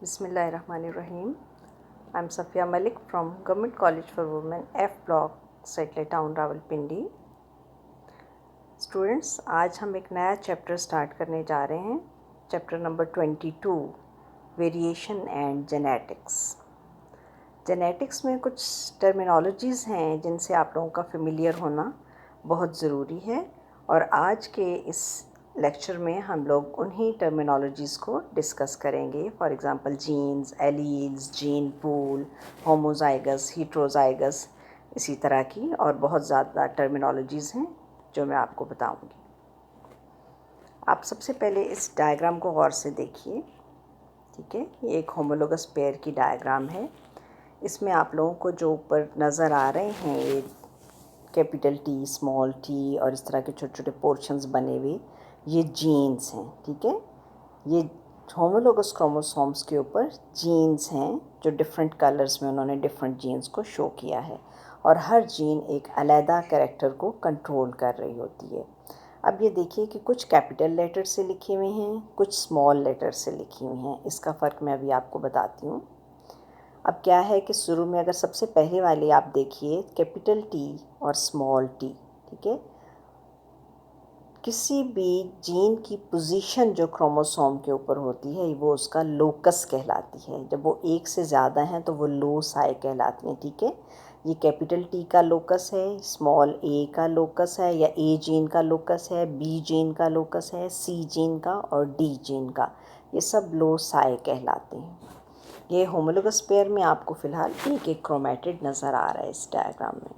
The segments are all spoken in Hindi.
Bismillahirrahmanirrahim. I'm Safia Malik from Government College for Women F Block, Satellite Town, Rawalpindi. Students, आज हम एक नया चैप्टर स्टार्ट करने जा रहे हैं. Chapter number 22, variation and genetics. Genetics में कुछ टर्मिनोलॉजीज़ हैं जिनसे आप लोगों का फेमिलियर होना बहुत ज़रूरी है, और आज के इस लेक्चर में हम लोग उन्हीं टर्मिनोलॉजीज़ को डिस्कस करेंगे. For example genes, alleles, gene pool, homozygous, heterozygous, इसी तरह की और बहुत ज़्यादा टर्मिनोलॉजीज़ हैं जो मैं आपको बताऊंगी. आप सबसे पहले इस डायग्राम को गौर से देखिए. ठीक है, ये एक होमोलोगस पेयर की डायग्राम है. इसमें आप लोगों को जो ऊपर नज़र आ रहे हैं ये कैपिटल टी, स्मॉल टी और इस तरह के छोटे छोटे पोर्शंस बने हुए, ये जीन्स हैं. ठीक है, ये होमोलोगस क्रोमोसोम्स के ऊपर जीन्स हैं जो डिफरेंट कलर्स में उन्होंने डिफरेंट जीन्स को शो किया है, और हर जीन एक अलहदा कैरेक्टर को कंट्रोल कर रही होती है. अब ये देखिए कि कुछ कैपिटल लेटर से लिखे हुए हैं, कुछ स्मॉल लेटर से लिखी हुई हैं. इसका फ़र्क मैं अभी आपको बताती हूँ. अब क्या है कि शुरू में अगर सबसे पहले वाले आप देखिए कैपिटल टी और स्मॉल टी. ठीक है, किसी भी जीन की पोजीशन जो क्रोमोसोम के ऊपर होती है वो उसका लोकस कहलाती है. जब वो एक से ज़्यादा हैं तो वो लोसाई कहलाती हैं. ठीक है, ये कैपिटल टी का लोकस है, स्मॉल ए का लोकस है या ए जीन का लोकस है, बी जीन का लोकस है, सी जीन का और डी जीन का. ये सब लोसाई कहलाते हैं. ये होमोलोगस पेयर में आपको फ़िलहाल एक एक क्रोमेटिड नज़र आ रहा है इस डायग्राम में.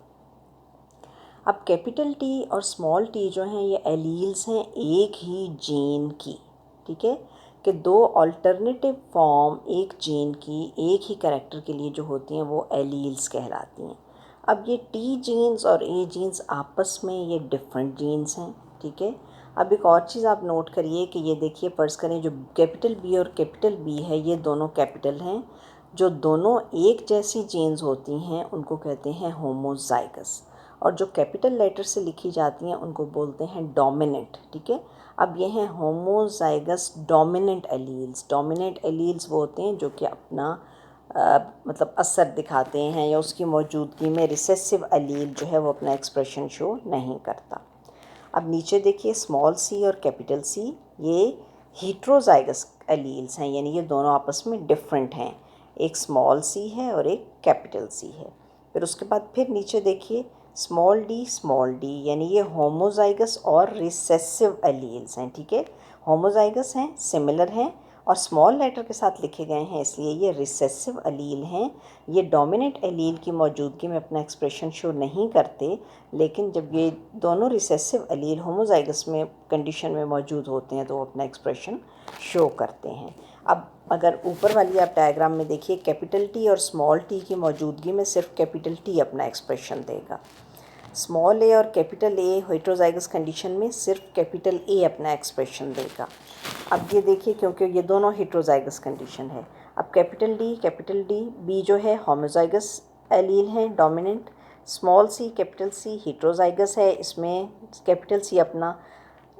अब कैपिटल टी और स्मॉल टी जो हैं ये एलील्स हैं एक ही जीन की. ठीक है, कि दो अल्टरनेटिव फॉर्म एक जीन की एक ही कैरेक्टर के लिए जो होती हैं वो एलील्स कहलाती हैं. अब ये टी जीन्स और ए जीन्स आपस में ये डिफरेंट जीन्स हैं. ठीक है, अब एक और चीज़ आप नोट करिए कि ये देखिए, फ़र्ज़ करें जो कैपिटल बी और कैपिटल बी है ये दोनों कैपिटल हैं. जो दोनों एक जैसी जीन्स होती हैं उनको कहते हैं होमोजाइगस, और जो कैपिटल लेटर से लिखी जाती हैं उनको बोलते हैं डोमिनेंट. ठीक है, अब ये हैं homozygous dominant alleles. Dominant alleles वो होते हैं जो कि अपना मतलब असर दिखाते हैं या उसकी मौजूदगी में रिसेसिव एलील जो है वो अपना एक्सप्रेशन शो नहीं करता. अब नीचे देखिए स्मॉल सी और कैपिटल सी, ये हेट्रोजाइगस एलील्स हैं, यानी ये दोनों आपस में डिफरेंट हैं. एक स्मॉल सी है और एक कैपिटल सी है. फिर उसके बाद फिर नीचे देखिए स्मॉल डी, यानी ये होमोजाइगस और रिसेसिव एलील्स हैं. ठीक है, होमोजाइगस हैं, सिमिलर हैं और स्मॉल लेटर के साथ लिखे गए हैं, इसलिए ये रिसेसिव एलील हैं. ये डोमिनेंट एलील की मौजूदगी में अपना एक्सप्रेशन शो नहीं करते, लेकिन जब ये दोनों रिसेसिव एलील होमोजाइगस में कंडीशन में मौजूद होते हैं तो वो अपना एक्सप्रेशन शो करते हैं. अब अगर ऊपर वाली आप डायग्राम में देखिए कैपिटल टी और स्मॉल टी की मौजूदगी में सिर्फ कैपिटल टी अपना एक्सप्रेशन देगा. स्मॉल ए और कैपिटल ए हेट्रोजाइगस कंडीशन में सिर्फ कैपिटल ए अपना एक्सप्रेशन देगा. अब ये देखिए क्योंकि ये दोनों हेट्रोजाइगस कंडीशन है. अब कैपिटल डी बी जो है होमोजाइगस एलील हैं dominant. Small C capital C heterozygous है, इसमें कैपिटल सी अपना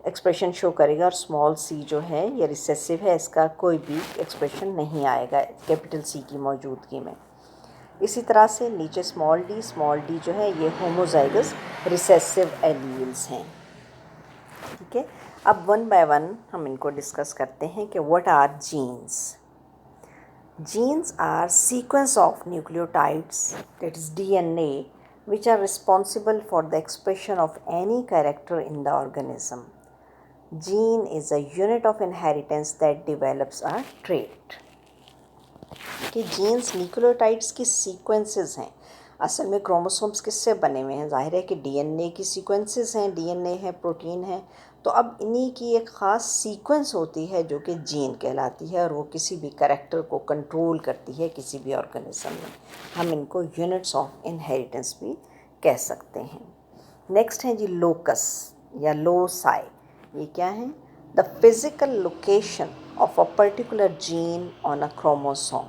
एक्सप्रेशन शो करेगा और स्मॉल सी जो है ये रिसेसिव है, इसका कोई भी एक्सप्रेशन नहीं आएगा कैपिटल सी की मौजूदगी में. इसी तरह से नीचे स्मॉल डी जो है ये होमोजाइगस रिसेसिव एलील्स हैं. ठीक है, अब वन बाय वन हम इनको डिस्कस करते हैं कि what are genes. Genes are sequence of nucleotides, that is DNA, which are responsible for the expression of any character in the organism. Gene is a unit of inheritance that develops a trait. कि जीन्स न्यूक्लियोटाइड्स की सीक्वेंसेस हैं. असल में क्रोमोसोम्स किससे बने हुए हैं? जाहिर है कि डीएनए की सीक्वेंसेस हैं, डीएनए है, प्रोटीन है, तो अब इन्हीं की एक ख़ास सीक्वेंस होती है जो कि जीन कहलाती है, और वो किसी भी कैरेक्टर को कंट्रोल करती है किसी भी ऑर्गेनिज्म में. हम इनको यूनिट्स ऑफ इनहेरिटेंस भी कह सकते हैं. नेक्स्ट है जी लोकस या लोसाई. ये क्या है? The physical location of a particular gene on a chromosome.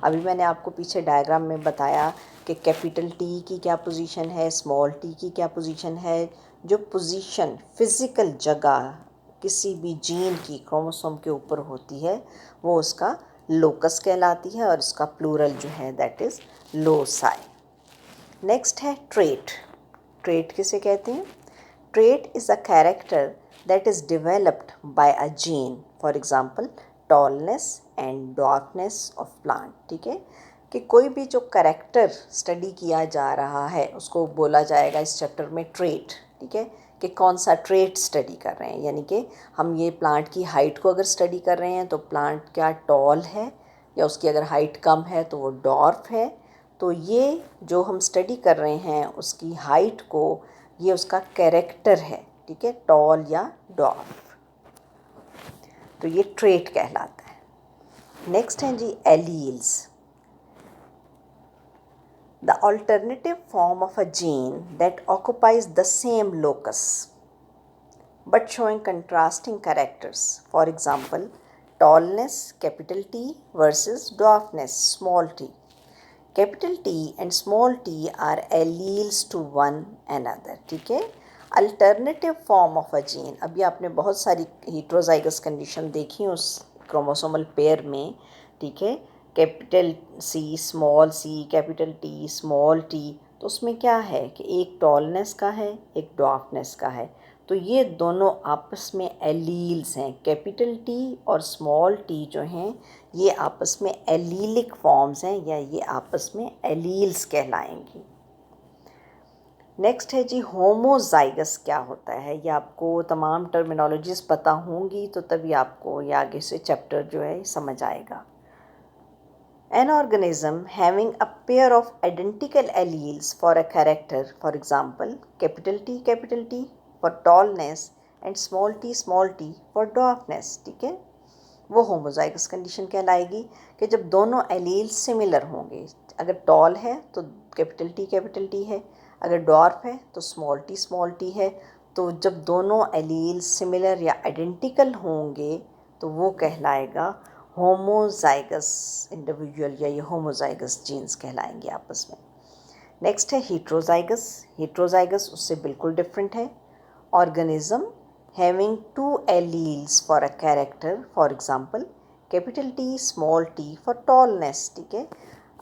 अभी मैंने आपको पीछे डायग्राम में बताया कि कैपिटल टी की क्या पोजीशन है, स्मॉल टी की क्या पोजीशन है. जो पोजीशन फिज़िकल जगह किसी भी जीन की क्रोमोसोम के ऊपर होती है वो उसका लोकस कहलाती है और इसका प्लूरल जो है दैट इज़ लोसाई। नेक्स्ट है ट्रेट। ट्रेट किसे कहते हैं? Trait is a character that is developed by a gene, for example tallness and dwarfness of plant. ठीक है, कि कोई भी जो कैरेक्टर स्टडी किया जा रहा है उसको बोला जाएगा इस चैप्टर में ट्रेट। ठीक है, कि कौन सा ट्रेट स्टडी कर रहे हैं, यानी कि हम ये प्लांट की हाइट को अगर स्टडी कर रहे हैं तो प्लांट क्या टॉल है, या उसकी अगर हाइट कम है तो वो डॉर्फ है। तो ये जो हम स्टडी कर रहे हैं उसकी हाइट को, ये उसका कैरेक्टर है। ठीक है, टॉल या डॉर्फ, तो ये ट्रेट कहलाता है। नेक्स्ट है जी alleles. The alternative form of a gene that occupies the same locus but showing contrasting characters. For example, tallness capital T versus dwarfness small t. Capital T and small t are alleles to one another. ठीक है, alternative form of a gene. अभी आपने बहुत सारी हीट्रोजाइगस कंडीशन देखी उस क्रोमोसोमल पेयर में। ठीक है, capital C small C, capital T small T, तो उसमें क्या है कि एक टॉलनेस का है, एक डॉर्फनेस का है। तो ये दोनों आपस में एलील्स हैं। कैपिटल टी और स्मॉल टी जो हैं ये आपस में एलीलिक फॉर्म्स हैं, या ये आपस में एलील्स कहलाएंगी। नेक्स्ट है जी होमोजाइगस। क्या होता है? ये आपको तमाम टर्मिनोलॉजीज पता होंगी तो तभी आपको ये आगे से चैप्टर जो है समझ आएगा। An organism having a pair of identical alleles for a character, for example, capital T for tallness and small t for dwarfness, ठीक है, वो होमोजाइगस कंडीशन कहलाएगी कि जब दोनों एलील्स सिमिलर होंगे। अगर टॉल है तो कैपिटल टी है, अगर डॉर्फ है तो स्मॉल टी है। तो जब दोनों एलील्स सिमिलर या आइडेंटिकल होंगे तो वो कहलाएगा होमोजाइगस इंडिविजुअल, या ये होमोजाइगस जीन्स कहलाएंगे आपस में। नेक्स्ट है हीट्रोजाइगस। हीट्रोजाइगस उससे बिल्कुल डिफरेंट है। Organism having two alleles for a character, for example capital T small T for tallness. ठीक है,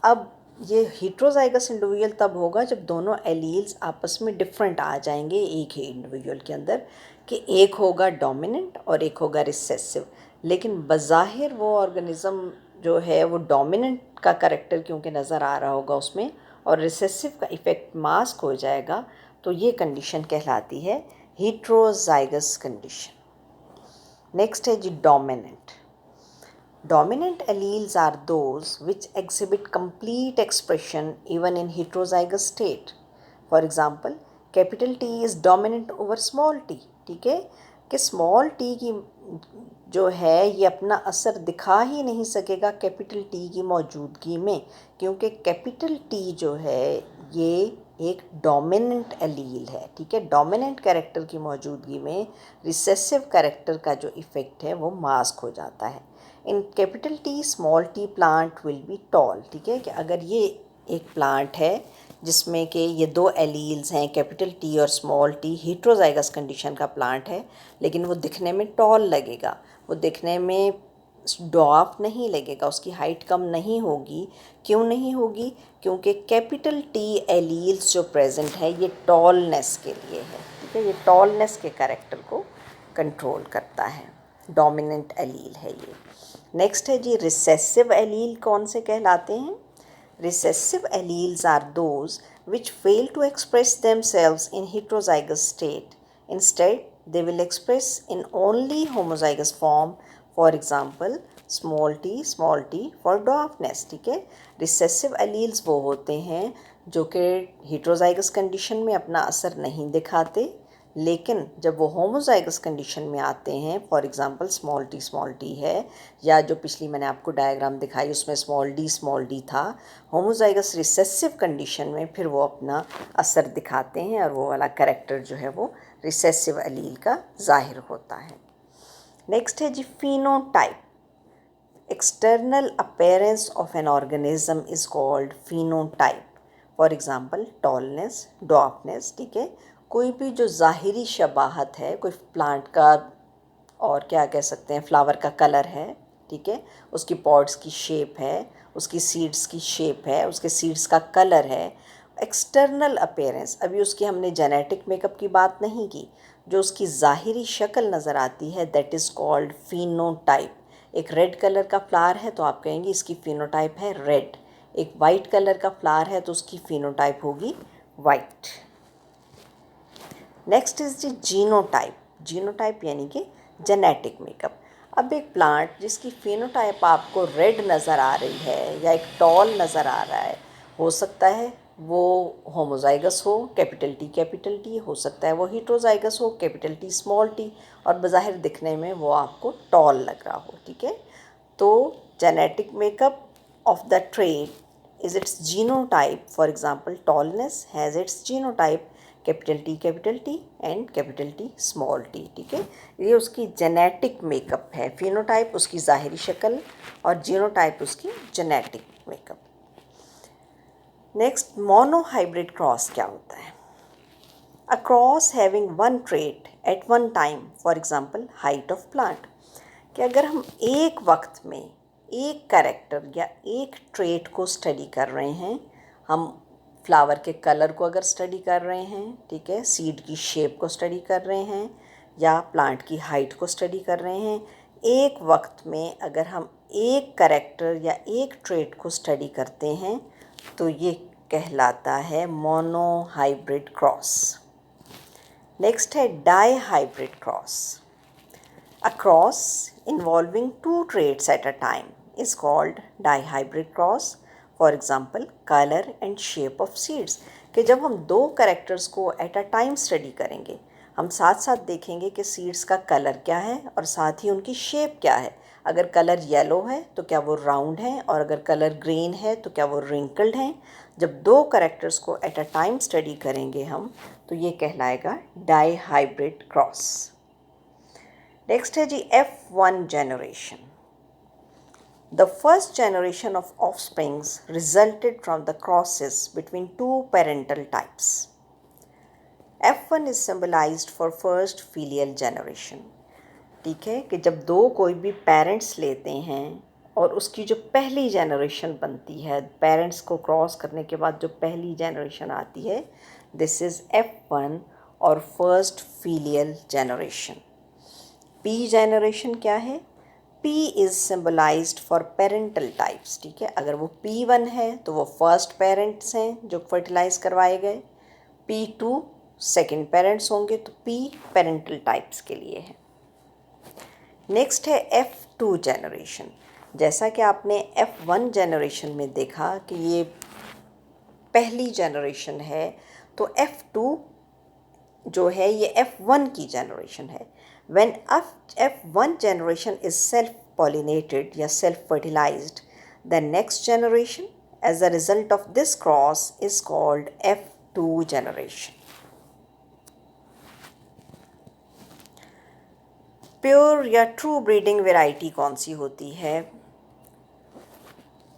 अब ये हीट्रोजाइगस इंडिविजुअल तब होगा जब दोनों एलील्स आपस में डिफरेंट आ जाएंगे एक ही इंडिविजुअल के अंदर, कि एक होगा डोमिनेंट और एक होगा रिसेसिव। लेकिन बज़ाहिर वो ऑर्गेनिज़म जो है वो डोमिनेंट का करेक्टर क्योंकि नज़र आ रहा होगा उसमें, और रिसेसिव का इफ़ेक्ट मास्क हो जाएगा, तो ये कंडीशन कहलाती है हीट्रोजाइगस कंडीशन। नेक्स्ट है जी dominant. Dominant alleles are those which exhibit complete expression even in heterozygous state. For example, capital T is dominant over small t. ठीक है, कि स्मॉल टी की जो है ये अपना असर दिखा ही नहीं सकेगा कैपिटल टी की मौजूदगी में, क्योंकि कैपिटल टी जो है ये एक डोमिनेंट एलील है। ठीक है, डोमिनेंट कैरेक्टर की मौजूदगी में रिसेसिव कैरेक्टर का जो इफ़ेक्ट है वो मास्क हो जाता है। In capital T small T plant will be toll. ठीक है, कि अगर ये एक प्लांट है जिसमें कि ये दो एलील्स हैं कैपिटल टी और स्मॉल टी, हीट्रोजाइगस कंडीशन का प्लांट है, लेकिन वो दिखने में टॉल लगेगा, वो दिखने में डॉर्फ नहीं लगेगा, उसकी हाइट कम नहीं होगी। क्यों नहीं होगी? क्योंकि कैपिटल टी एलील्स जो प्रेजेंट है ये टॉलनेस के लिए है। ठीक है, ये टॉलनेस के कैरेक्टर को कंट्रोल करता है, डोमिनेंट एलील है ये। नेक्स्ट है जी रिसेसिव एलील कौन से कहलाते हैं? Recessive alleles are those which fail to express themselves in heterozygous state. Instead, they will express in only homozygous form. For example, small t for dwarfness. ठीक है, रिसेसिव एलील्स वो होते हैं जो कि heterozygous कंडीशन में अपना असर नहीं दिखाते, लेकिन जब वो होमोजाइगस कंडीशन में आते हैं, फॉर एग्जांपल स्मॉल टी है, या जो पिछली मैंने आपको डायग्राम दिखाई उसमें स्मॉल डी था, होमोजाइगस रिसेसिव कंडीशन में फिर वो अपना असर दिखाते हैं और वो वाला कैरेक्टर जो है वो रिसेसिव एलील का जाहिर होता है। नेक्स्ट है जी phenotype. External appearance of an organism is called phenotype. For example tallness, dwarfness. ठीक है, कोई भी जो ज़ाहिरी शबाहत है कोई प्लांट का, और क्या कह सकते हैं फ्लावर का कलर है, ठीक है, उसकी पॉड्स की शेप है, उसकी सीड्स की शेप है, उसके सीड्स का कलर है। एक्सटर्नल अपीयरेंस, अभी उसकी हमने जेनेटिक मेकअप की बात नहीं की, जो उसकी ज़ाहिरी शक्ल नज़र आती है दैट इज़ कॉल्ड फिनोटाइप। एक रेड कलर का फ्लावर है तो आप कहेंगे इसकी फिनोटाइप है रेड। एक वाइट कलर का फ्लावर है तो उसकी फिनोटाइप होगी white. Next is the genotype. Genotype यानी कि जेनेटिक मेकअप। अब एक प्लांट जिसकी फिनोटाइप आपको रेड नज़र आ रही है या एक टॉल नज़र आ रहा है, हो सकता है वो होमोजाइगस हो, कैपिटल टी, हो सकता है वो हेटेरोजाइगस हो, कैपिटल टी स्मॉल टी, और बज़ाहिर दिखने में वो आपको टॉल लग रहा हो, ठीक है। तो genetic makeup of the trait is its genotype. For example, tallness has its genotype capital T and capital T small t, ठीक है। ये उसकी जेनेटिक मेकअप है। फिनोटाइप उसकी ज़ाहिरी शक्ल और जीनोटाइप उसकी genetic makeup. Next, monohybrid cross क्या होता है? A cross having one trait at one time, for example height of plant, कि अगर हम एक वक्त में एक कैरेक्टर या एक ट्रेट को स्टडी कर रहे हैं, हम फ्लावर के कलर को अगर स्टडी कर रहे हैं, ठीक है, सीड की शेप को स्टडी कर रहे हैं या प्लांट की हाइट को स्टडी कर रहे हैं, एक वक्त में अगर हम एक कैरेक्टर या एक ट्रेट को स्टडी करते हैं तो ये कहलाता है मोनोहाइब्रिड क्रॉस। नेक्स्ट है dihybrid cross. A cross involving two traits at a time is called dihybrid cross. For example, color and shape of seeds. कि जब हम दो कैरेक्टर्स को एट अ टाइम स्टडी करेंगे, हम साथ साथ देखेंगे कि सीड्स का कलर क्या है और साथ ही उनकी शेप क्या है। अगर कलर येलो है तो क्या वो राउंड है, और अगर कलर ग्रीन है तो क्या वो रिंकल्ड हैं। जब दो कैरेक्टर्स को एट अ टाइम स्टडी करेंगे हम, तो ये कहलाएगा डाई हाइब्रिड क्रॉस। नेक्स्ट है जी F1 generation. The first generation of offsprings resulted from the crosses between two parental types. F1 is symbolized for first filial generation. ठीक है, कि जब दो कोई भी पेरेंट्स लेते हैं और उसकी जो पहली जनरेशन बनती है, पेरेंट्स को क्रॉस करने के बाद जो पहली जनरेशन आती है, दिस इज़ F1 और first filial generation. P generation क्या है? P is symbolized for parental types, ठीक है। अगर वो P1 है तो वो फर्स्ट पेरेंट्स हैं जो फर्टिलाइज करवाए गए, P2 सेकेंड पेरेंट्स होंगे, तो P पेरेंटल टाइप्स के लिए है। नेक्स्ट है F2 जनरेशन। जैसा कि आपने F1 जनरेशन में देखा कि ये पहली जनरेशन है, तो F2 जो है ये F1 की जनरेशन है। When F1 generation is self-pollinated या self-fertilized, the next generation as a result of this cross is called F2 generation. Pure या ट्रू ब्रीडिंग वेराइटी कौन सी होती है?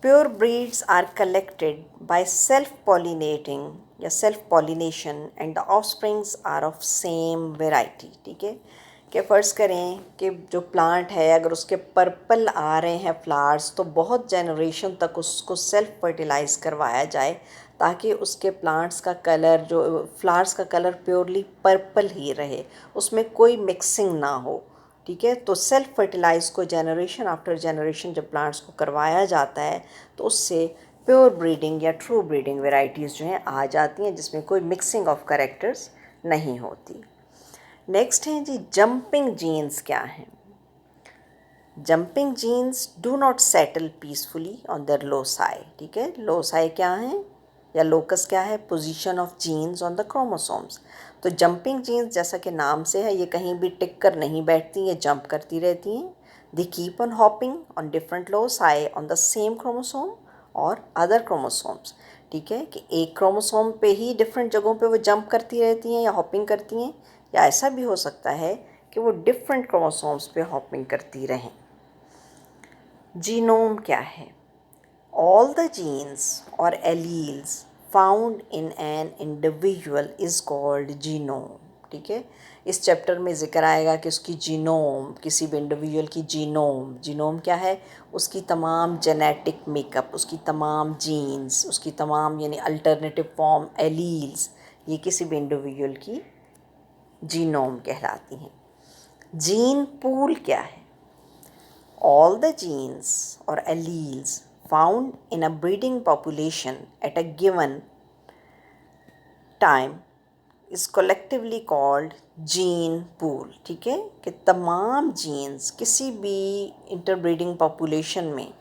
Pure breeds are collected by self-pollinating या self-pollination and the offsprings are of same variety, ठीक है। कि फ़र्ज़ करें कि जो प्लांट है अगर उसके पर्पल आ रहे हैं फ्लावर्स, तो बहुत जनरेशन तक उसको सेल्फ फर्टिलाइज़ करवाया जाए ताकि उसके प्लांट्स का कलर, जो फ्लावर्स का कलर प्योरली पर्पल ही रहे, उसमें कोई मिक्सिंग ना हो, ठीक है। तो सेल्फ फर्टिलाइज को जनरेशन आफ्टर जनरेशन जब प्लांट्स को करवाया जाता है तो उससे प्योर ब्रीडिंग या ट्रू ब्रीडिंग वेराइटीज़ जो हैं आ जाती हैं, जिसमें कोई मिक्सिंग ऑफ कैरेक्टर्स नहीं होती। नेक्स्ट हैं जी जंपिंग जीन्स क्या हैं? Jumping genes do not settle peacefully on their loci, ठीक है। लोसाई क्या हैं या लोकस क्या है? Position of genes on the chromosomes. तो जंपिंग जीन्स जैसा कि नाम से है, ये कहीं भी टिक कर नहीं बैठती, ये जंप करती रहती हैं। They keep on hopping on different loci on the same chromosome और अदर क्रोमोसोम्स, ठीक है, कि एक क्रोमोसोम पे ही डिफरेंट जगहों पे वो जंप करती रहती हैं या हॉपिंग करती हैं, या ऐसा भी हो सकता है कि वो डिफरेंट क्रोमोसोम्स पे हॉपिंग करती रहें। जीनोम क्या है? All the genes or alleles found in an individual is called genome, ठीक है। इस चैप्टर में ज़िक्र आएगा कि उसकी जीनोम, किसी भी इंडिविजुअल की जीनोम, जीनोम क्या है, उसकी तमाम जेनेटिक मेकअप, उसकी तमाम जीन्स, उसकी तमाम यानी अल्टरनेटिव फॉर्म एलील्स, ये किसी भी इंडिविजुअल की जीनोम कहलाती हैं। जीन पूल क्या है? All the genes or alleles found in a breeding population at a given time is collectively called gene pool। ठीक है, कि तमाम जीन्स किसी भी इंटरब्रीडिंग पॉपुलेशन में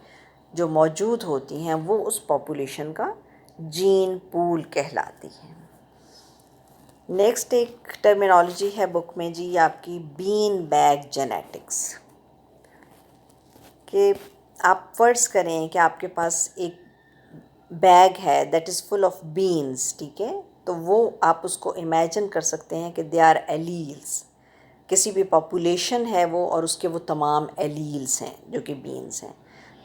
जो मौजूद होती हैं वो उस पॉपुलेशन का जीन पूल कहलाती है। नेक्स्ट एक टर्मिनोलॉजी है बुक में जी आपकी बीन बैग जेनेटिक्स, कि आप फ़र्ज़ करें कि आपके पास एक बैग है that is full of beans, ठीक है, तो वो आप उसको इमेजिन कर सकते हैं कि दे आर एलील्स, किसी भी पॉपुलेशन है वो और उसके वो तमाम एलील्स हैं जो कि बीन्स हैं।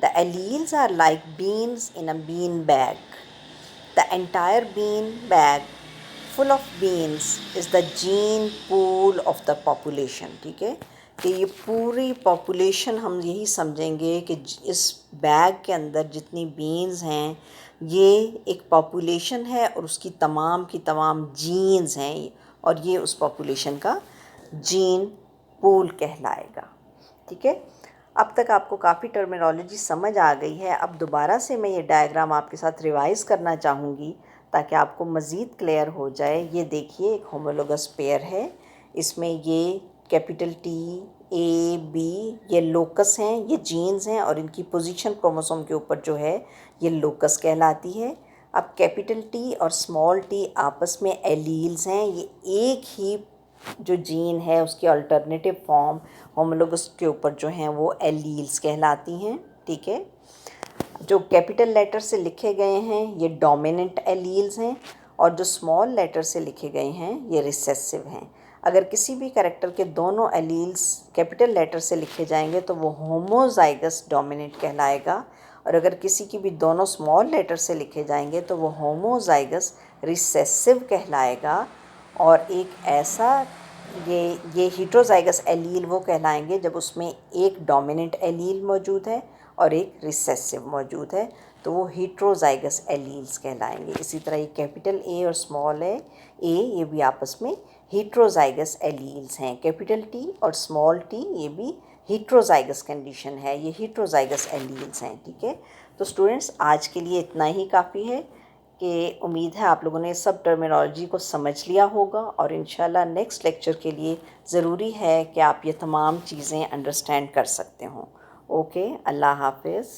The alleles are like beans in a bean bag, the entire bean bag full of beans is the gene pool of the population. ठीक है, कि ये पूरी पॉपुलेशन हम यही समझेंगे कि इस बैग के अंदर जितनी बीन्स हैं ये एक पॉपुलेशन है और उसकी तमाम जीन्स हैं और ये उस पॉपुलेशन का जीन पूल कहलाएगा। ठीक है, अब तक आपको काफ़ी टर्मिनोलॉजी समझ आ गई है। अब दोबारा से मैं ये डायग्राम आपके साथ रिवाइज़ करना चाहूँगी ताकि आपको मज़ीद क्लियर हो जाए। ये देखिए एक होमोलोगस पेयर है, इसमें ये कैपिटल टी ए बी ये लोकस हैं, ये जीन्स हैं और इनकी पोजीशन क्रोमोसोम के ऊपर जो है ये लोकस कहलाती है। अब कैपिटल टी और स्मॉल टी आपस में एलील्स हैं, ये एक ही जो जीन है उसकी अल्टरनेटिव फॉर्म होमोलोगस के ऊपर जो हैं वो एलील्स कहलाती हैं। ठीक है, जो कैपिटल लेटर से लिखे गए हैं ये डोमिनेंट एलील्स हैं और जो स्मॉल लेटर से लिखे गए हैं ये रिसेसिव हैं। अगर किसी भी कैरेक्टर के दोनों एलील्स कैपिटल लेटर से लिखे जाएंगे तो वो होमोजाइगस डोमिनेंट कहलाएगा और अगर किसी की भी दोनों स्मॉल लेटर से लिखे जाएंगे तो वो होमोजाइगस रिसेसिव कहलाएगा। और एक ऐसा ये हीट्रोजाइगस एलील वो कहलाएंगे जब उसमें एक डोमिनेंट एलील मौजूद है और एक रिसेसिव मौजूद है, तो वो हीट्रोजाइगस एलील्स कहलाएंगे। इसी तरह ये कैपिटल ए और स्मॉल ए ये भी आपस में हीट्रोजाइगस एलील्स हैं। कैपिटल टी और स्मॉल टी ये भी हीट्रोजाइगस कंडीशन है, ये हीट्रोजाइगस एलील्स हैं। ठीक है, तो स्टूडेंट्स आज के लिए इतना ही काफ़ी है कि उम्मीद है आप लोगों ने सब टर्मिनोलॉजी को समझ लिया होगा और इंशाल्लाह नेक्स्ट लेक्चर के लिए ज़रूरी है कि आप ये तमाम चीज़ें अंडरस्टैंड कर सकते हों। ओके, अल्लाह हाफ़िज़।